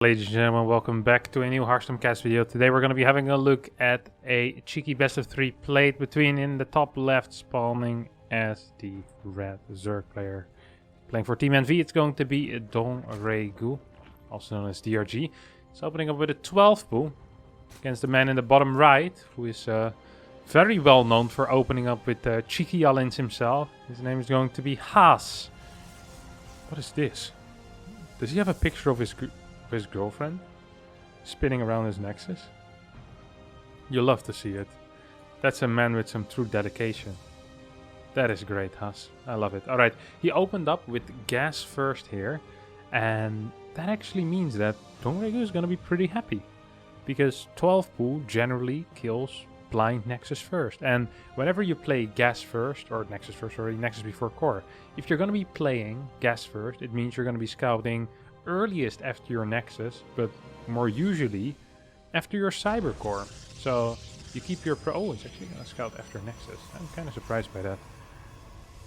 Ladies and gentlemen, welcome back to a new HarstemCasts video. Today we're going to be having a look at a cheeky best of 3 played between in the top left spawning as the red Zerg player. Playing for Team NV, it's going to be a DRG, also known as DRG. It's opening up with a 12 pool against the man in the bottom right, who is very well known for opening up with cheeky Alins himself. His name is going to be Haas. What is this? Does he have a picture of his girlfriend spinning around his nexus? You love to see it. That's a man with some true dedication. That is great, Haas. I love it. Alright, he opened up with gas first here, and that actually means that DRG is going to be pretty happy, because 12 pool generally kills blind nexus first, and whenever you play gas first, or nexus first, or nexus before core, if you're going to be playing gas first, it means you're going to be scouting earliest after your nexus, but more usually after your cyber core. So you keep your oh, it's actually gonna scout after nexus. I'm kind of surprised by that.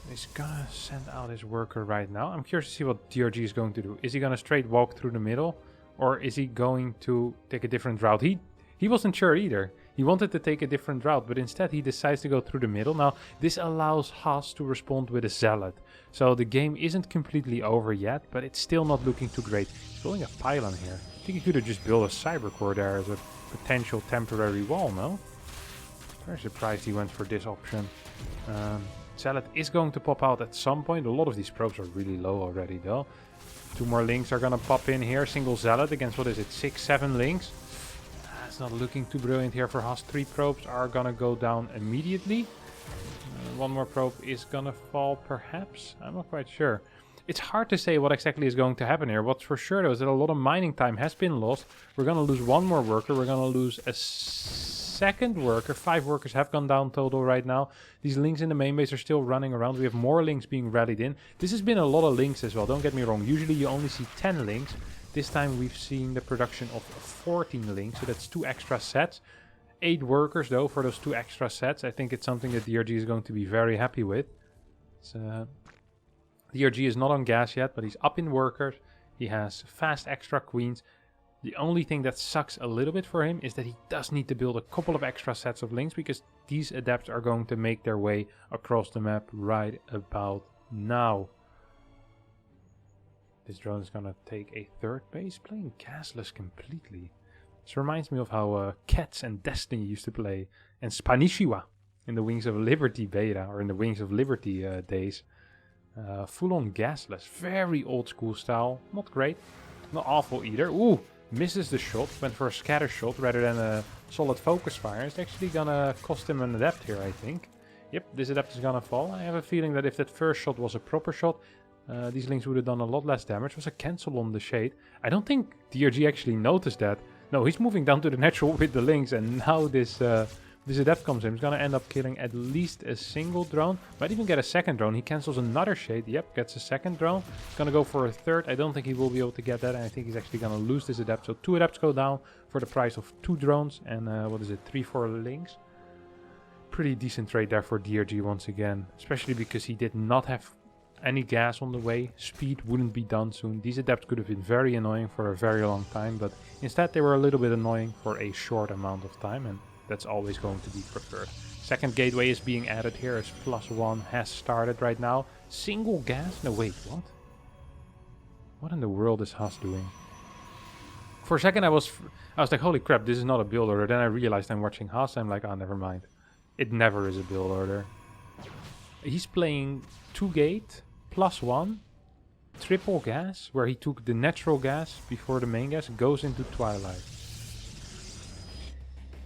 He's gonna send out his worker right now. I'm curious to see what DRG is going to do. Is he gonna straight walk through the middle, or is he going to take a different route? He wasn't sure either. He wanted to take a different route, but instead he decides to go through the middle. Now, this allows Haas to respond with a Zealot. So the game isn't completely over yet, but it's still not looking too great. He's building a pylon here. I think he could have just built a cyber core there as a potential temporary wall, no? Very surprised he went for this option. Zealot is going to pop out at some point. A lot of these probes are really low already, though. 2 more links are going to pop in here. Single Zealot against, what is it, 6-7 links. It's not looking too brilliant here for Haas. 3 probes are gonna go down immediately. 1 more probe is gonna fall, perhaps. I'm not quite sure. It's hard to say what exactly is going to happen here. What's for sure, though, is that a lot of mining time has been lost. We're gonna lose 1 more worker. We're gonna lose a second worker. 5 workers have gone down total right now. These links in the main base are still running around. We have more links being rallied in. This has been a lot of links as well. Don't get me wrong. Usually you only see 10 links. This time we've seen the production of 14 links, so that's 2 extra sets. 8 workers though for those 2 extra sets. I think it's something that DRG is going to be very happy with. DRG is not on gas yet, but he's up in workers. He has fast extra queens. The only thing that sucks a little bit for him is that he does need to build a couple of extra sets of links, because these adepts are going to make their way across the map right about now. This drone is gonna take a 3rd base, playing gasless completely. This reminds me of how Cats and Destiny used to play, and Spanishiwa in the Wings of Liberty beta, or in the Wings of Liberty days. Full on gasless, very old school style, not great, not awful either. Ooh, misses the shot, went for a scatter shot rather than a solid focus fire. It's actually gonna cost him an adept here, I think. Yep, this adept is gonna fall. I have a feeling that if that first shot was a proper shot, these links would have done a lot less damage. It was a cancel on the shade. I don't think DRG actually noticed that. No, he's moving down to the natural with the links, and now this adept comes in. He's gonna end up killing at least a single drone. Might even get a second drone. He cancels another shade. Yep, gets a second drone. He's gonna go for a 3rd. I don't think he will be able to get that, and I think he's actually gonna lose this adept. So 2 adepts go down for the price of 2 drones, and what is it, 3-4 links. Pretty decent trade there for DRG once again, especially because he did not have any gas on the way. Speed wouldn't be done soon. These adepts could have been very annoying for a very long time, but instead they were a little bit annoying for a short amount of time, and that's always going to be preferred. Second gateway is being added here as +1 has started right now. Single gas? No, wait, what? What in the world is Haas doing? For a second I was like, holy crap, this is not a build order. Then I realized I'm watching Haas. I'm like, oh, never mind. It never is a build order. He's playing 2 gate, +1, triple gas, where he took the natural gas before the main gas, goes into Twilight.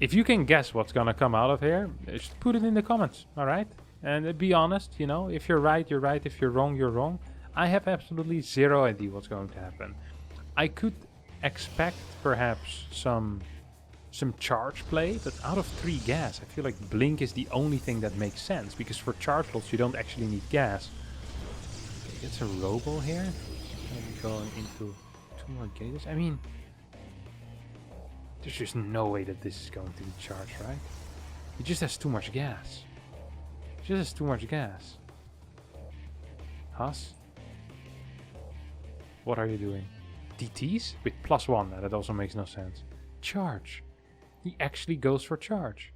If you can guess what's gonna come out of here, just put it in the comments, alright? And be honest, you know, if you're right, you're right, if you're wrong, you're wrong. I have absolutely 0 idea what's going to happen. I could expect perhaps some charge play, but out of 3 gas, I feel like Blink is the only thing that makes sense, because for charge lots you don't actually need gas. It's a robo here. Maybe going into 2 more gates. I mean, there's just no way that this is going to be charged, right? It just has too much gas. It just has too much gas. Haas? What are you doing? DTs with +1. That also makes no sense. Charge. He actually goes for charge.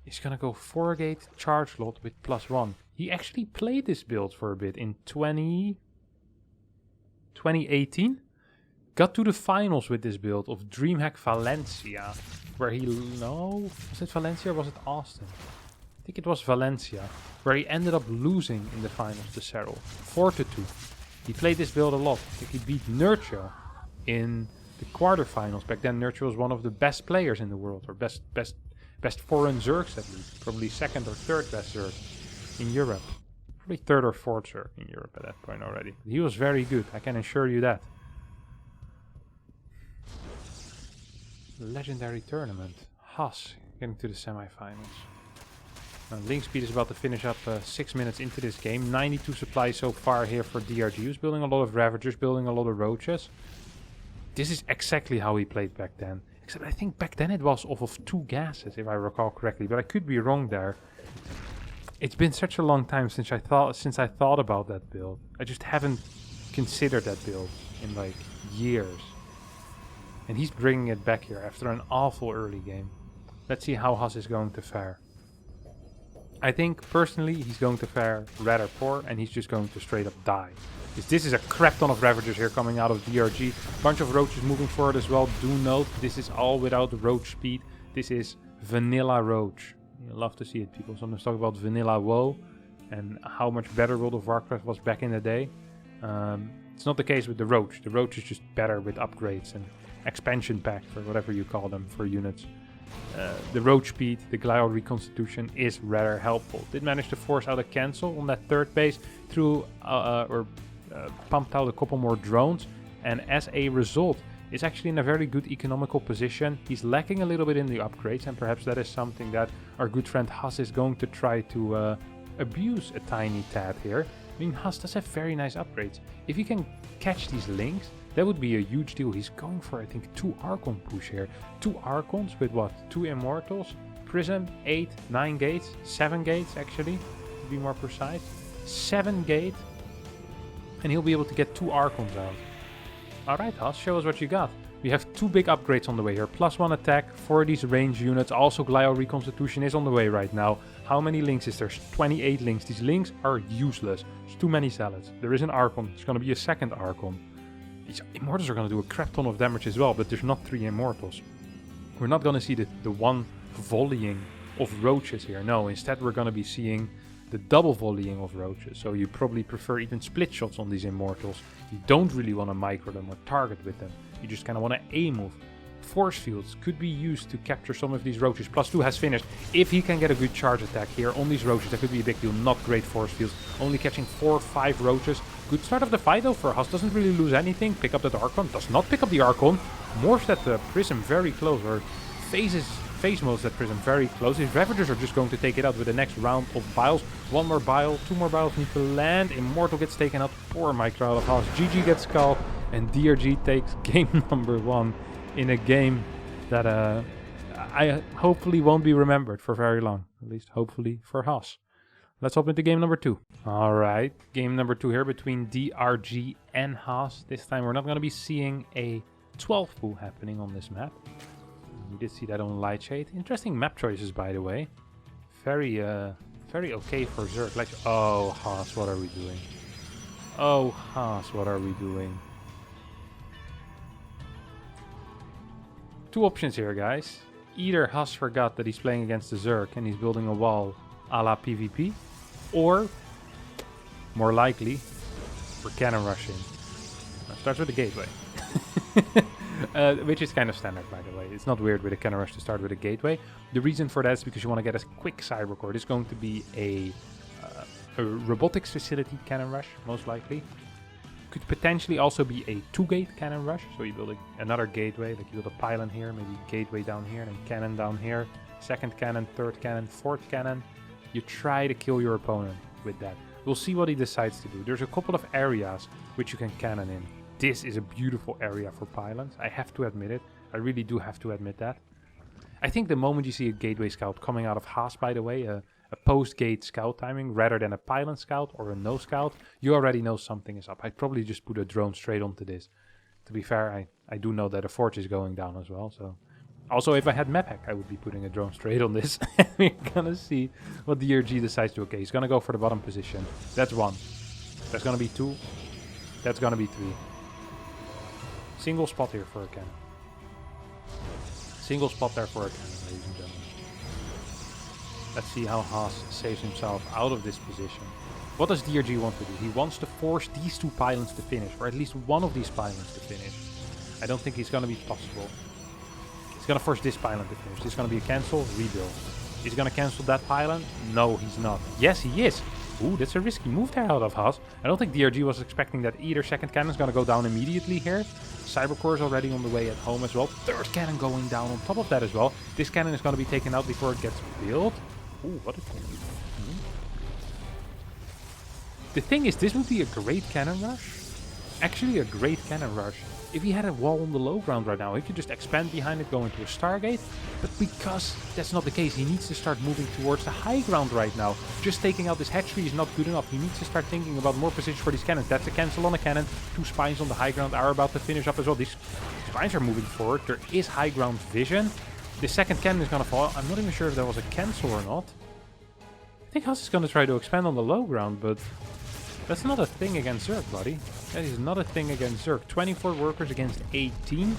He's gonna go 4-gate charge lot with +1. He actually played this build for a bit in 2018. Got to the finals with this build of DreamHack Valencia, where he... No, was it Valencia or was it Austin? I think it was Valencia, where he ended up losing in the finals to Cyril, 4-2. He played this build a lot. I think he beat Nurture in the quarterfinals. Back then, Nurture was one of the best players in the world, or best foreign Zergs at least. Probably second or third best Zerg in Europe. Probably third or fourth Zerg in Europe at that point already. He was very good, I can assure you that. Legendary tournament. Haas getting to the semifinals. Now, Link Speed is about to finish up 6 minutes into this game. 92 supply so far here for DRG. He's building a lot of Ravagers, building a lot of Roaches. This is exactly how he played back then. Except I think back then it was off of 2 gases, if I recall correctly. But I could be wrong there. It's been such a long time since I thought about that build. I just haven't considered that build in like years. And he's bringing it back here after an awful early game. Let's see how Haas is going to fare. I think, personally, he's going to fare rather poor, and he's just going to straight up die. This is a crap ton of Ravagers here coming out of DRG. Bunch of Roaches moving forward as well. Do note, this is all without the Roach speed. This is vanilla Roach. You love to see it. People sometimes talk about vanilla WoW and how much better World of Warcraft was back in the day. It's not the case with the Roach. The Roach is just better with upgrades and expansion packs, or whatever you call them, for units. The Roach speed, the Glial reconstitution is rather helpful. Did manage to force out a cancel on that third base through pumped out a couple more drones, and as a result is actually in a very good economical position. He's lacking a little bit in the upgrades, and perhaps that is something that our good friend Haas is going to try to abuse a tiny tad here. I mean, Haas does have very nice upgrades. If he can catch these links, that would be a huge deal. He's going for, I think, 2 Archon push here. 2 Archons with what? 2 Immortals, Prism, 8, 9 gates, 7 gates actually, to be more precise. 7 gate, and he'll be able to get 2 Archons out. Alright, Haas, show us what you got. We have 2 big upgrades on the way here. +1 attack for these range units. Also, Glial reconstitution is on the way right now. How many links is there? 28 links. These links are useless. There's too many salads. There is an Archon. There's going to be a second Archon. These Immortals are going to do a crap ton of damage as well, but there's not 3 Immortals. We're not going to see the one volleying of Roaches here. No, instead we're going to be seeing the double volleying of Roaches. So you probably prefer even split shots on these Immortals. You don't really want to micro them or target with them. You just kind of want to aim with. Force fields could be used to capture some of these Roaches. +2 has finished. If he can get a good charge attack here on these Roaches, that could be a big deal. Not great force fields. Only catching 4 or 5 Roaches. Good start of the fight though for Haas. Doesn't really lose anything. Pick up that Archon. Does not pick up the Archon. Morphs that Prism very close. Or phase modes that Prism very close. His Ravagers are just going to take it out with the next round of Biles. 1 more Bile. 2 more Biles need to land. Immortal gets taken out. Poor micro out of Haas. GG gets called. And DRG takes game number 1 in a game that I hopefully won't be remembered for very long. At least hopefully for Haas. Let's hop into game number 2. Alright, game number 2 here between DRG and Haas. This time we're not going to be seeing a 12 pool happening on this map. You did see that on Lightshade. Interesting map choices, by the way. Very okay for Zerg. Like, oh, Haas, what are we doing? Oh, Haas, what are we doing? 2 options here, guys. Either Haas forgot that he's playing against the Zerg and he's building a wall a la PvP, or, more likely, we're cannon rushing. Starts with a gateway. Which is kind of standard, by the way. It's not weird with a cannon rush to start with a gateway. The reason for that is because you want to get a quick cyber core. This is going to be a robotics facility cannon rush, most likely. Could potentially also be a 2-gate cannon rush. So you build another gateway, like you build a pylon here, maybe gateway down here, and then cannon down here. Second cannon, third cannon, fourth cannon. You try to kill your opponent with that. We'll see what he decides to do. There's a couple of areas which you can cannon in. This is a beautiful area for pylons. I have to admit it. I really do have to admit that. I think the moment you see a gateway scout coming out of Haas, by the way, a post-gate scout timing rather than a pylon scout or a no scout, you already know something is up. I'd probably just put a drone straight onto this. To be fair, I do know that a forge is going down as well, so... Also, if I had map hack, I would be putting a drone straight on this. We're gonna see what DRG decides to. Okay, he's gonna go for the bottom position. That's 1. That's gonna be 2. That's gonna be 3. Single spot here for a cannon. Single spot there for a cannon, ladies and gentlemen. Let's see how Haas saves himself out of this position. What does DRG want to do? He wants to force these 2 pylons to finish, or at least one of these pylons to finish. I don't think it's gonna be possible. He's gonna force this pylon to finish. This is gonna be a cancel, rebuild. He's gonna cancel that pylon? No, he's not. Yes, he is. Ooh, that's a risky move there out of Haas. I don't think DRG was expecting that either. Second cannon's gonna go down immediately here. Cybercore is already on the way at home as well. Third cannon going down on top of that as well. This cannon is gonna be taken out before it gets built. Ooh, what a thing. The thing is, this would be a great cannon rush. Actually, a great cannon rush. If he had a wall on the low ground right now, he could just expand behind it, go into a Stargate. But because that's not the case, he needs to start moving towards the high ground right now. Just taking out this hatchery is not good enough. He needs to start thinking about more positions for these cannons. That's a cancel on a cannon. 2 spines on the high ground are about to finish up as well. These spines are moving forward. There is high ground vision. The second cannon is going to fall. I'm not even sure if there was a cancel or not. I think Haas is going to try to expand on the low ground, but... that's not a thing against Zerg, buddy. That is not a thing against Zerg. 24 workers against 18.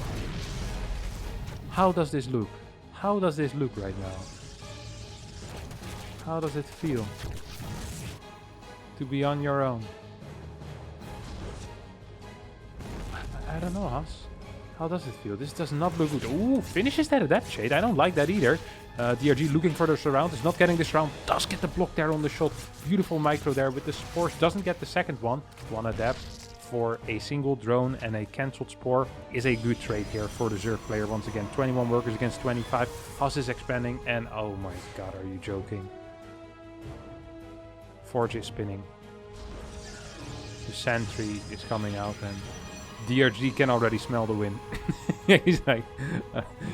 How does this look? How does this look right now? How does it feel to be on your own? I don't know, Haas. How does it feel? This does not look good. Ooh, finishes that Adept Shade. I don't like that either. DRG looking for the surround, is not getting this round, does get the block there on the shot. Beautiful micro there with the spores, doesn't get the second one. One Adept for a single drone and a cancelled spore is a good trade here for the Zerg player. Once again, 21 workers against 25. Haas is expanding and oh my god, are you joking? Forge is spinning. The sentry is coming out and DRG can already smell the win. He's like,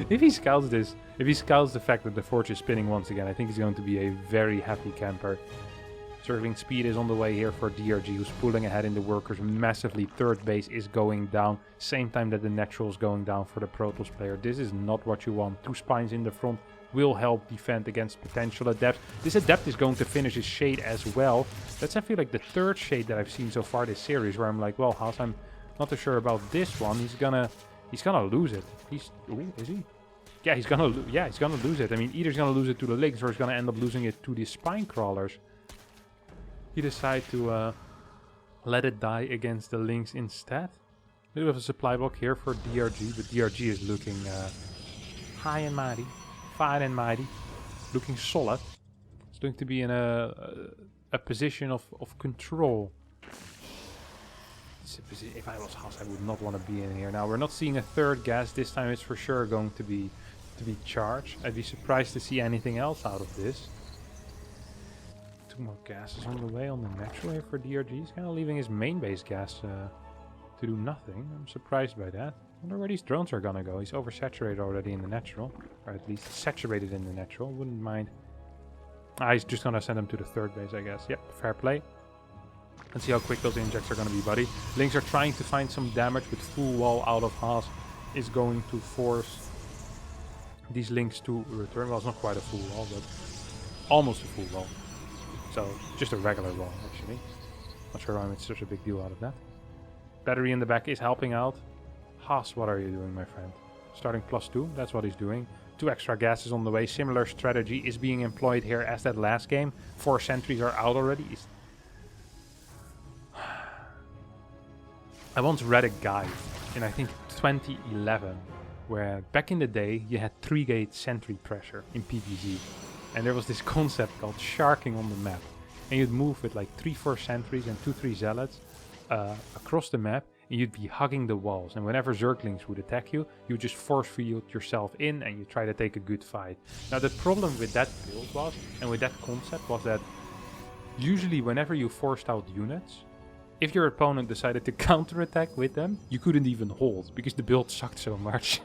if he scouts this, if he scouts the fact that the forge is spinning once again, I think he's going to be a very happy camper. Serving speed is on the way here for DRG, who's pulling ahead in the workers massively. Third base is going down, same time that the natural is going down for the Protoss player. This is not what you want. 2 spines in the front will help defend against potential Adept. This Adept is going to finish his shade as well. That's, I feel like, the 3rd shade that I've seen so far this series, where I'm like, well, Haas, I'm not too sure about this one. He's gonna lose it. Ooh, is he? Yeah, he's gonna lose it. I mean, either he's gonna lose it to the Lynx or he's gonna end up losing it to the spine crawlers. He decided to let it die against the Lynx instead. A bit of a supply block here for DRG, but DRG is looking high and mighty, fine and mighty, looking solid. It's going to be in a position of control. If I was Haas, I would not want to be in here. Now, we're not seeing a 3rd gas. This time it's for sure going to be charged. I'd be surprised to see anything else out of this. 2 more gases on the way on the natural here for DRG. He's kind of leaving his main base gas to do nothing. I'm surprised by that. I wonder where these drones are gonna go. He's oversaturated already in the natural. Or at least saturated in the natural. Wouldn't mind. He's just gonna send him to the 3rd base, I guess. Yep, fair play. Let's see how quick those injects are going to be, buddy. Lynx are trying to find some damage with full wall out of Haas. Is going to force these Lynx to return. Well, it's not quite a full wall, but almost a full wall. So, just a regular wall, actually. Not sure why it's such a big deal out of that. Battery in the back is helping out. Haas, what are you doing, my friend? Starting +2, that's what he's doing. 2 extra gases on the way. Similar strategy is being employed here as that last game. 4 sentries are out already. I once read a guide in, I think, 2011, where back in the day you had 3-gate sentry pressure in PvZ. And there was this concept called sharking on the map. And you'd move with like 3-4 sentries and 2-3 zealots across the map, and you'd be hugging the walls. And whenever Zerglings would attack you, you just force field yourself in and you try to take a good fight. Now the problem with that build was, and with that concept, was that usually whenever you forced out units, if your opponent decided to counterattack with them, you couldn't even hold, because the build sucked so much.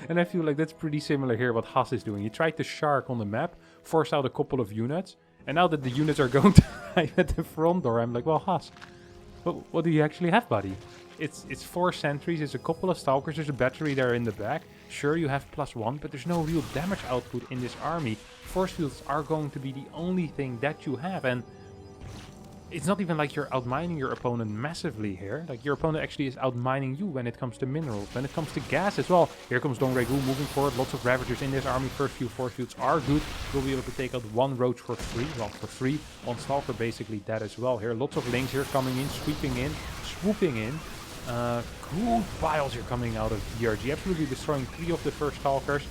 And I feel like that's pretty similar here what Haas is doing. He tried to shark on the map, force out a couple of units, And now that the units are going to arrive at the front door, I'm like, well, Haas, what do you actually have, buddy? It's 4 sentries, it's a couple of stalkers, there's a battery there in the back. Sure, you have +1, but there's no real damage output in this army. Force fields are going to be the only thing that you have, and it's not even like you're outmining your opponent massively here. Like, your opponent actually is outmining you when it comes to minerals, when it comes to gas as well. Here comes Don Regu moving forward, lots of Ravagers in this army. First few force fields are good. We'll be able to take out 1 Roach for free. Well, for free. On Stalker, basically that as well. Here, lots of links here coming in, sweeping in, swooping in. Good piles here coming out of DRG, absolutely destroying 3 of the first Stalkers.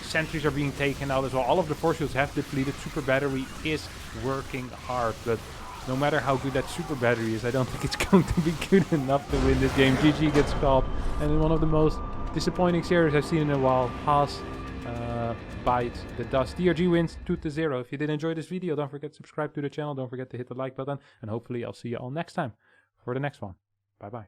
Sentries are being taken out as well. All of the force fields have depleted. Super battery is working hard, but no matter how good that super battery is, I don't think it's going to be good enough to win this game. GG gets called, and in one of the most disappointing series I've seen in a while, Haas bites the dust. DRG wins 2-0. If you did enjoy this video, don't forget to subscribe to the channel. Don't forget to hit the like button, and hopefully I'll see you all next time for the next one. Bye bye.